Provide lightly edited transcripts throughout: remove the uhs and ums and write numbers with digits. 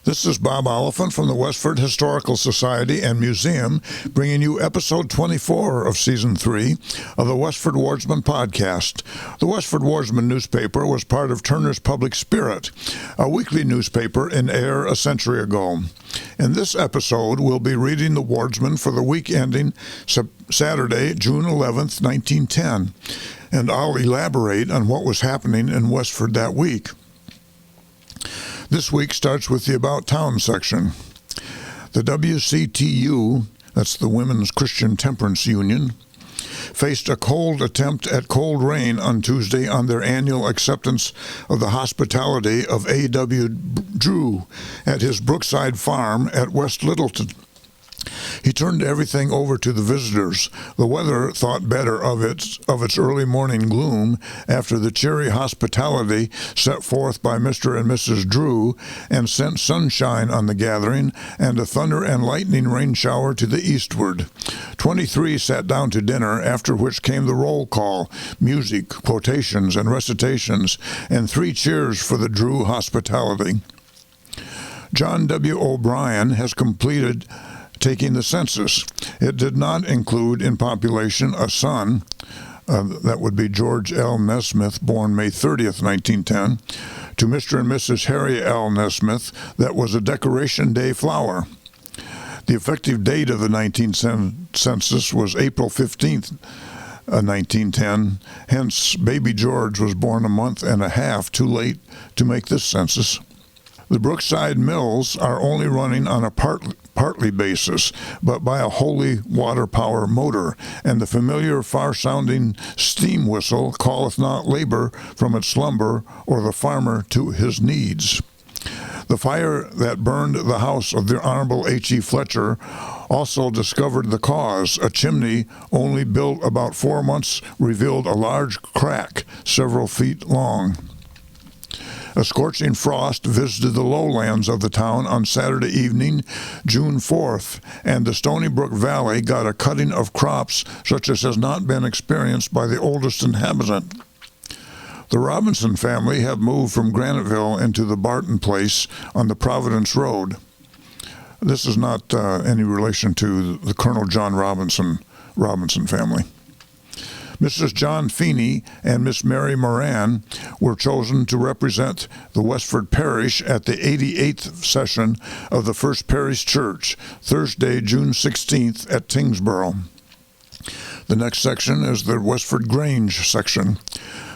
This is Bob Oliphant from the Westford Historical Society and Museum, bringing you episode 24 of Season 3 of the Westford Wardsman podcast. The Westford Wardsman newspaper was part of Turner's Public Spirit, a weekly newspaper in Ayer a century ago. In this episode, we'll be reading the Wardsman for the week ending Saturday, June 11th, 1910, and I'll elaborate on what was happening in Westford that week. This week starts with the About Town section. The WCTU, that's the Women's Christian Temperance Union, faced a cold attempt at cold rain on Tuesday on their annual acceptance of the hospitality of A.W. Drew at his Brookside farm at West Littleton. He turned everything over to the visitors. The weather thought better of its early morning gloom after the cheery hospitality set forth by Mr. and Mrs. Drew, and sent sunshine on the gathering and a thunder and lightning rain shower to the eastward. 23 sat down to dinner, after which came the roll call, music, quotations, and recitations, and 3 cheers for the Drew hospitality. John W. O'Brien has completed taking the census. It did not include in population a son, that would be George L. Nesmith, born May 30th, 1910, to Mr. and Mrs. Harry L. Nesmith, that was a Decoration Day flower. The effective date of the 1910 census was April 15th, 1910, hence baby George was born a month and a half too late to make this census. The Brookside mills are only running on a partly basis, but by a wholly water power motor, and the familiar far-sounding steam whistle calleth not labor from its slumber, or the farmer to his needs. The fire that burned the house of the Honorable H.E. Fletcher also discovered the cause. A chimney only built about 4 months revealed a large crack several feet long. A scorching frost visited the lowlands of the town on Saturday evening, June 4th, and the Stony Brook Valley got a cutting of crops such as has not been experienced by the oldest inhabitant. The Robinson family have moved from Graniteville into the Barton place on the Providence Road. This is not any relation to the Colonel John Robinson family. Mrs. John Feeney and Miss Mary Moran were chosen to represent the Westford Parish at the 88th session of the First Parish Church, Thursday, June 16th at Tingsboro. The next section is the Westford Grange section.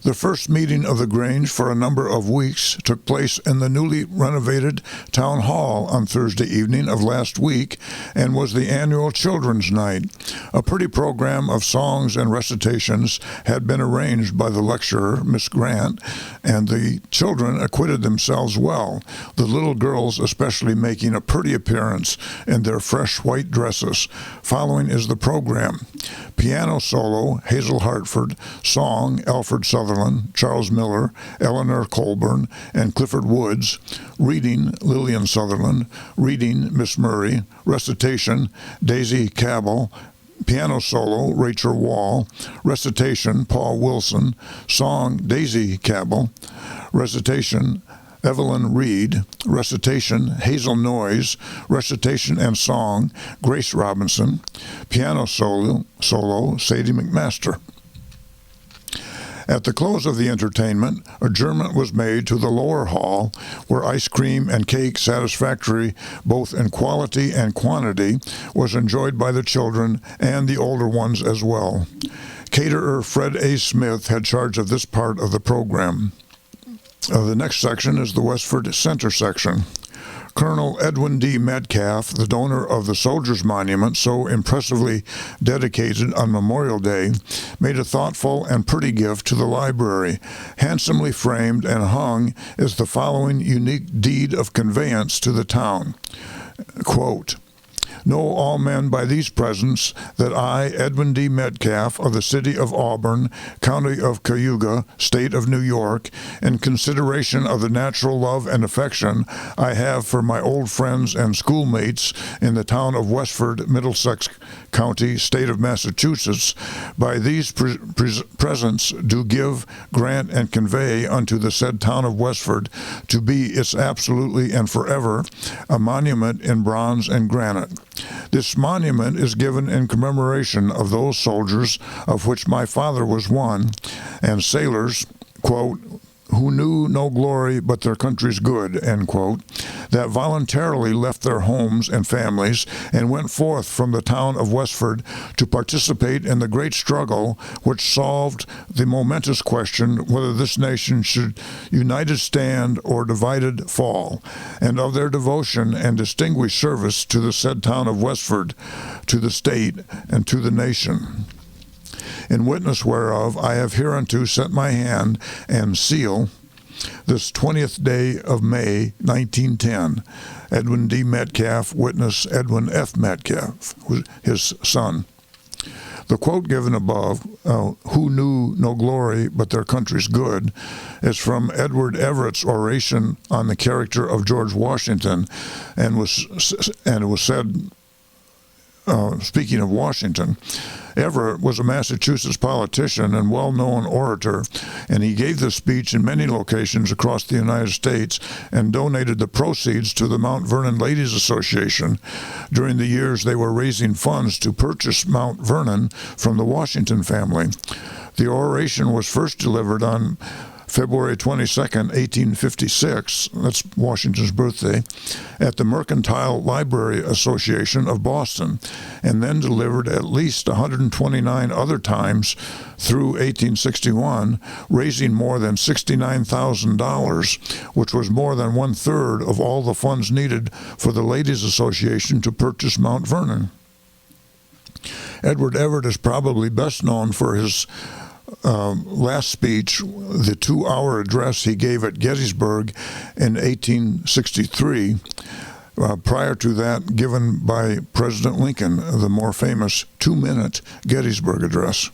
The first meeting of the Grange for a number of weeks took place in the newly renovated Town Hall on Thursday evening of last week, and was the annual Children's Night. A pretty program of songs and recitations had been arranged by the lecturer, Miss Grant, and the children acquitted themselves well, the little girls especially making a pretty appearance in their fresh white dresses. Following is the program: piano solo, Hazel Hartford; song, Alfred Sutherland, Charles Miller, Eleanor Colburn, and Clifford Woods; reading, Lillian Sutherland; reading, Miss Murray; recitation, Daisy Cabell; piano solo, Rachel Wall; recitation, Paul Wilson; song, Daisy Cabell; recitation, Evelyn Reed; recitation, Hazel Noyes; recitation and song, Grace Robinson; piano solo, Sadie McMaster. At the close of the entertainment, adjournment was made to the lower hall, where ice cream and cake, satisfactory both in quality and quantity, was enjoyed by the children and the older ones as well. Caterer Fred A. Smith had charge of this part of the program. The next section is the Westford Center section. Colonel Edwin D. Metcalf, the donor of the Soldiers' Monument so impressively dedicated on Memorial Day, made a thoughtful and pretty gift to the library. Handsomely framed and hung is the following unique deed of conveyance to the town. Quote, Know all men by these presents that I, Edwin D. Metcalf, of the city of Auburn, county of Cayuga, state of New York, in consideration of the natural love and affection I have for my old friends and schoolmates in the town of Westford, Middlesex County, state of Massachusetts, by these presents do give, grant, and convey unto the said town of Westford to be its absolutely and forever a monument in bronze and granite. This monument is given in commemoration of those soldiers of which my father was one, and sailors, quote, who knew no glory but their country's good, end quote, that voluntarily left their homes and families and went forth from the town of Westford to participate in the great struggle which solved the momentous question whether this nation should united stand or divided fall, and of their devotion and distinguished service to the said town of Westford, to the state, and to the nation. In witness whereof I have hereunto set my hand and seal this 20th day of May, 1910. Edwin D. Metcalf, witness Edwin F. Metcalf, his son. The quote given above, who knew no glory but their country's good, is from Edward Everett's oration on the character of George Washington, and it was said, speaking of Washington, Everett was a Massachusetts politician and well-known orator, and he gave this speech in many locations across the United States and donated the proceeds to the Mount Vernon Ladies Association during the years they were raising funds to purchase Mount Vernon from the Washington family. The oration was first delivered on February 22nd, 1856, that's Washington's birthday, at the Mercantile Library Association of Boston, and then delivered at least 129 other times through 1861, raising more than $69,000, which was more than one-third of all the funds needed for the Ladies Association to purchase Mount Vernon. Edward Everett is probably best known for his last speech, the 2-hour address he gave at Gettysburg in 1863, prior to that given by President Lincoln, the more famous 2-minute Gettysburg Address.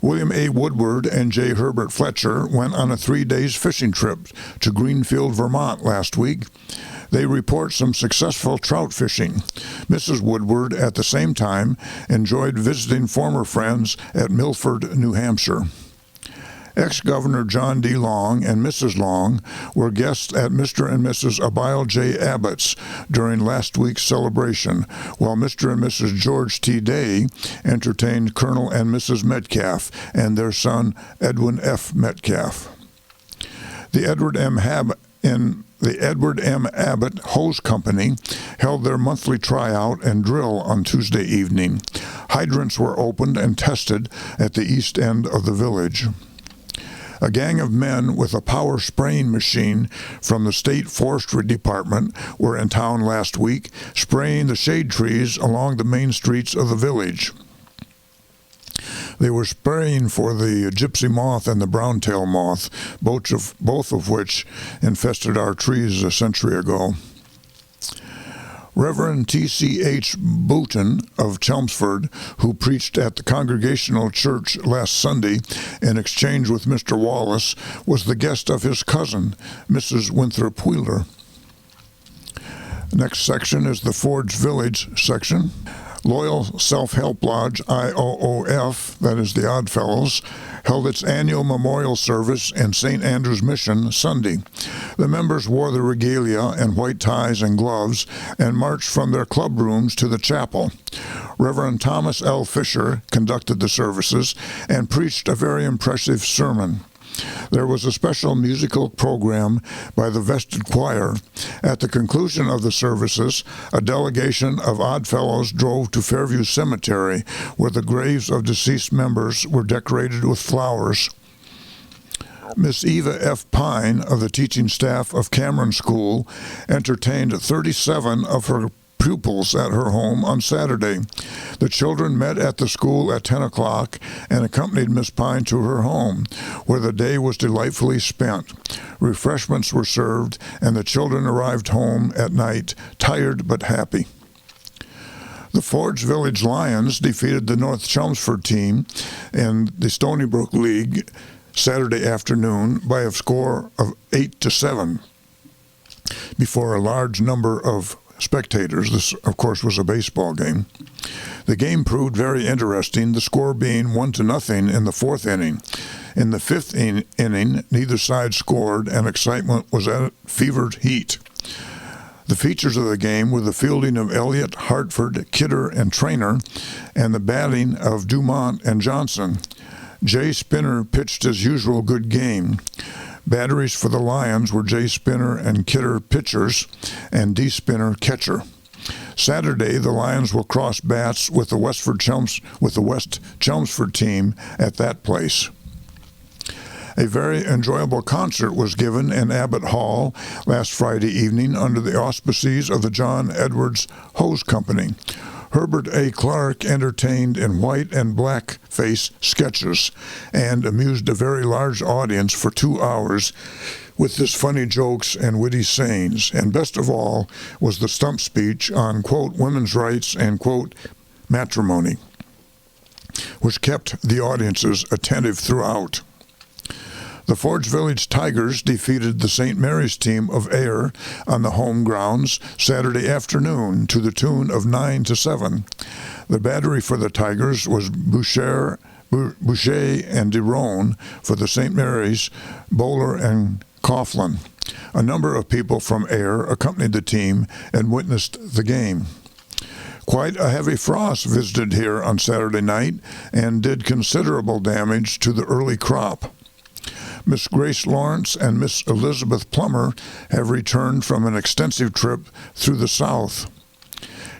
William A. Woodward and J. Herbert Fletcher went on a 3-day fishing trip to Greenfield, Vermont last week. They report some successful trout fishing. Mrs. Woodward, at the same time, enjoyed visiting former friends at Milford, New Hampshire. Ex-Governor John D. Long and Mrs. Long were guests at Mr. and Mrs. Abiel J. Abbott's during last week's celebration, while Mr. and Mrs. George T. Day entertained Colonel and Mrs. Metcalf and their son Edwin F. Metcalf. The Edward M. Abbott Hose Company held their monthly tryout and drill on Tuesday evening. Hydrants were opened and tested at the east end of the village. A gang of men with a power spraying machine from the State Forestry Department were in town last week, spraying the shade trees along the main streets of the village. They were spraying for the gypsy moth and the brown-tail moth, both of which infested our trees a century ago. Reverend T.C.H. Booton of Chelmsford, who preached at the Congregational Church last Sunday in exchange with Mr. Wallace, was the guest of his cousin, Mrs. Winthrop Wheeler. Next section is the Forge Village section. Loyal Self-Help Lodge, IOOF, that is the Oddfellows, held its annual memorial service in St. Andrew's Mission Sunday. The members wore the regalia and white ties and gloves and marched from their club rooms to the chapel. Reverend Thomas L. Fisher conducted the services and preached a very impressive sermon. There was a special musical program by the Vested Choir. At the conclusion of the services, a delegation of Oddfellows drove to Fairview Cemetery, where the graves of deceased members were decorated with flowers. Miss Eva F. Pine of the teaching staff of Cameron School entertained 37 of her pupils at her home on Saturday. The children met at the school at 10 o'clock and accompanied Miss Pine to her home, where the day was delightfully spent. Refreshments were served, and the children arrived home at night, tired but happy. The Forge Village Lions defeated the North Chelmsford team in the Stony Brook League Saturday afternoon by a score of 8-7 before a large number of spectators. This, of course, was a baseball game. The game proved very interesting, the score being 1-0 in the fourth inning. In the fifth inning, neither side scored, and excitement was at fevered heat. The features of the game were the fielding of Elliott, Hartford, Kidder, and Traynor, and the batting of Dumont and Johnson. Jay Spinner pitched his usual good game. Batteries for the Lions were Jay Spinner and Kidder pitchers, and D. Spinner catcher. Saturday, the Lions will cross bats with the West Chelmsford team at that place. A very enjoyable concert was given in Abbott Hall last Friday evening under the auspices of the John Edwards Hose Company. Herbert A. Clark entertained in white and black face sketches and amused a very large audience for 2 hours with his funny jokes and witty sayings. And best of all was the stump speech on, quote, women's rights and, quote, matrimony, which kept the audiences attentive throughout. The Forge Village Tigers defeated the St. Mary's team of Ayer on the home grounds Saturday afternoon to the tune of 9-7. The battery for the Tigers was Boucher and DeRone. For the St. Mary's, Bowler and Coughlin. A number of people from Ayer accompanied the team and witnessed the game. Quite a heavy frost visited here on Saturday night and did considerable damage to the early crop. Miss Grace Lawrence and Miss Elizabeth Plummer have returned from an extensive trip through the South.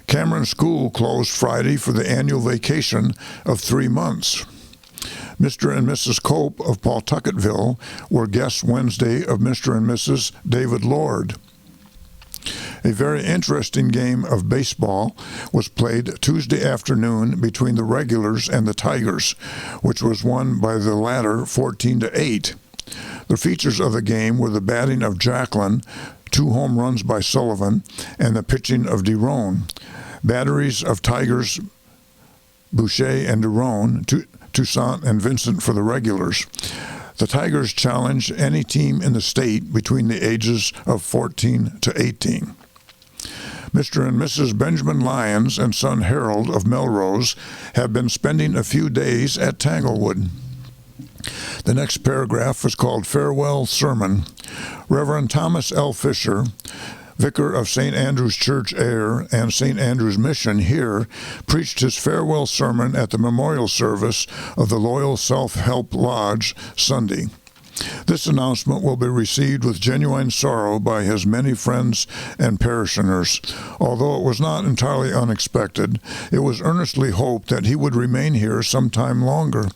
Cameron School closed Friday for the annual vacation of 3 months. Mr. and Mrs. Cope of Pawtucketville were guests Wednesday of Mr. and Mrs. David Lord. A very interesting game of baseball was played Tuesday afternoon between the Regulars and the Tigers, which was won by the latter 14-8. The features of the game were the batting of Jacqueline, 2 home runs by Sullivan, and the pitching of DeRone. Batteries of Tigers, Boucher and DeRone, Toussaint and Vincent for the Regulars. The Tigers challenged any team in the state between the ages of 14 to 18. Mr. and Mrs. Benjamin Lyons and son Harold of Melrose have been spending a few days at Tanglewood. The next paragraph was called Farewell Sermon. Reverend Thomas L. Fisher, vicar of St. Andrew's Church, Ayer, and St. Andrew's Mission here, preached his farewell sermon at the memorial service of the Loyal Self-Help Lodge Sunday. This announcement will be received with genuine sorrow by his many friends and parishioners. Although it was not entirely unexpected, it was earnestly hoped that he would remain here some time longer.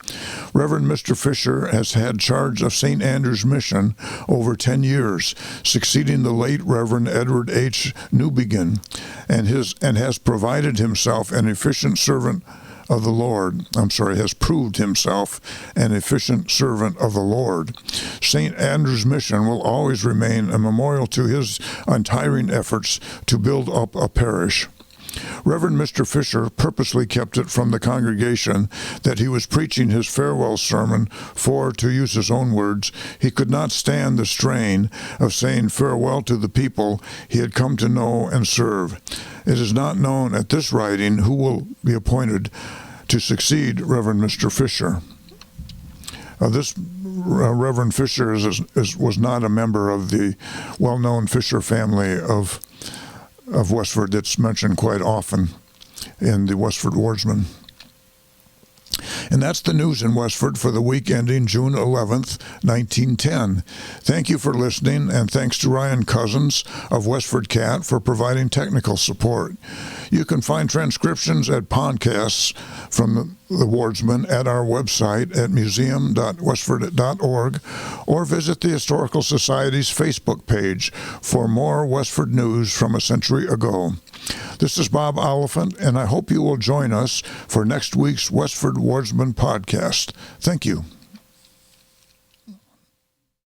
Reverend Mr. Fisher has had charge of St. Andrew's Mission over 10 years, succeeding the late Reverend Edward H. Newbegin, and has provided himself an efficient servant of the Lord. Has proved himself an efficient servant of the Lord. St. Andrew's Mission will always remain a memorial to his untiring efforts to build up a parish. Reverend Mr. Fisher purposely kept it from the congregation that he was preaching his farewell sermon, for, to use his own words, he could not stand the strain of saying farewell to the people he had come to know and serve. It is not known at this writing who will be appointed to succeed Reverend Mr. Fisher. This Reverend Fisher was not a member of the well-known Fisher family of Westford that's mentioned quite often in the Westford Wardsman. And that's the news in Westford for the week ending June 11th, 1910. Thank you for listening, and thanks to Ryan Cousins of WestfordCAT for providing technical support. You can find transcriptions at podcasts from the Wardsman at our website at museum.westford.org, or visit the Historical Society's Facebook page for more Westford news from a century ago. This is Bob Oliphant, and I hope you will join us for next week's Westford Wardsman podcast. Thank you.